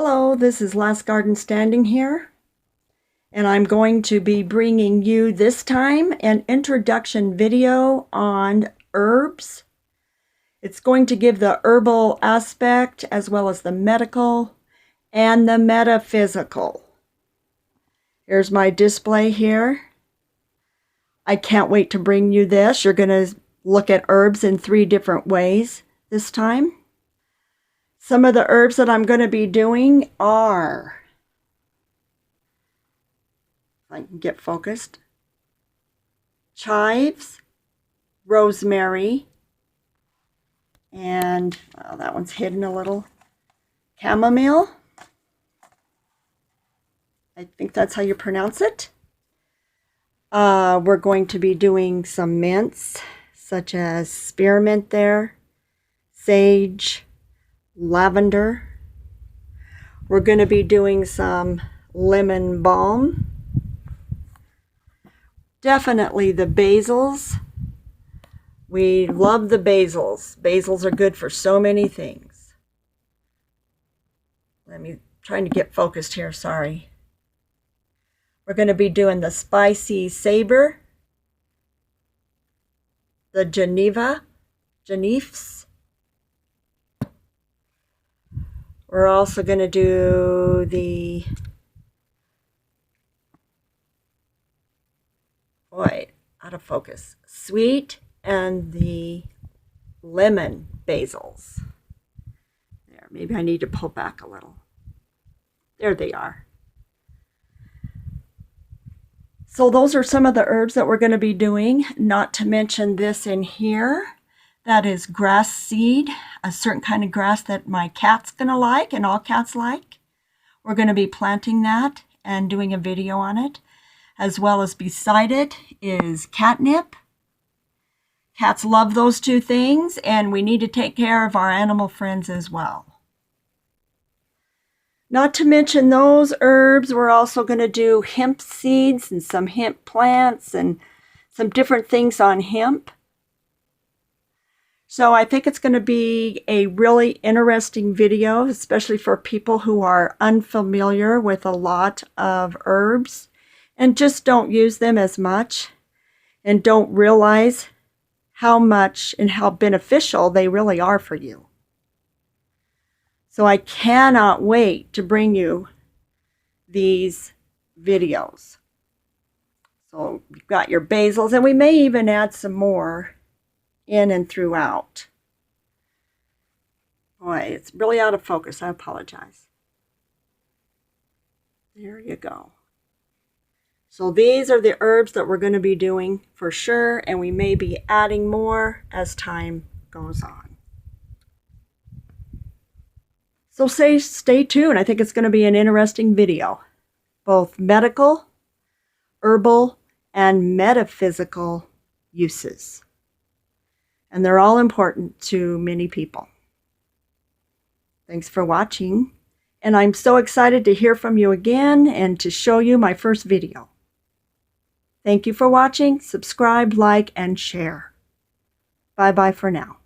Hello, this is Last Garden Standing here, and I'm going to be bringing you this time an introduction video on herbs. It's going to give the herbal aspect as well as the medical and the metaphysical. Here's my display here. I can't wait to bring you this. You're going to look at herbs in 3 different ways this time. Some of the herbs that I'm going to be doing are, if I can get focused, chives, rosemary, and, well, that one's hidden a little, chamomile. I think that's how you pronounce it. We're going to be doing some mints, such as spearmint there, sage, lavender. We're going to be doing some lemon balm. Definitely the basils. We love the basils. Basils are good for so many things. Trying to get focused here, sorry. We're going to be doing the spicy saber, the Genefs. We're also going to do the, out of focus, sweet and the lemon basils. There, maybe I need to pull back a little. There they are. So those are some of the herbs that we're going to be doing, not to mention this in here. That is grass seed, a certain kind of grass that my cat's going to like and all cats like. We're going to be planting that and doing a video on it. As well as beside it is catnip. Cats love those 2 things, and we need to take care of our animal friends as well. Not to mention those herbs, we're also going to do hemp seeds and some hemp plants and some different things on hemp. So I think it's going to be a really interesting video, especially for people who are unfamiliar with a lot of herbs and just don't use them as much and don't realize how much and how beneficial they really are for you. So I cannot wait to bring you these videos. So you've got your basils, and we may even add some more in and throughout. Boy, it's really out of focus. I apologize. There you go. So these are the herbs that we're going to be doing for sure, and we may be adding more as time goes on. So stay tuned. I think it's going to be an interesting video. Both medical, herbal, and metaphysical uses. And they're all important to many people. Thanks for watching. And I'm so excited to hear from you again and to show you my first video. Thank you for watching. Subscribe, like, and share. Bye-bye for now.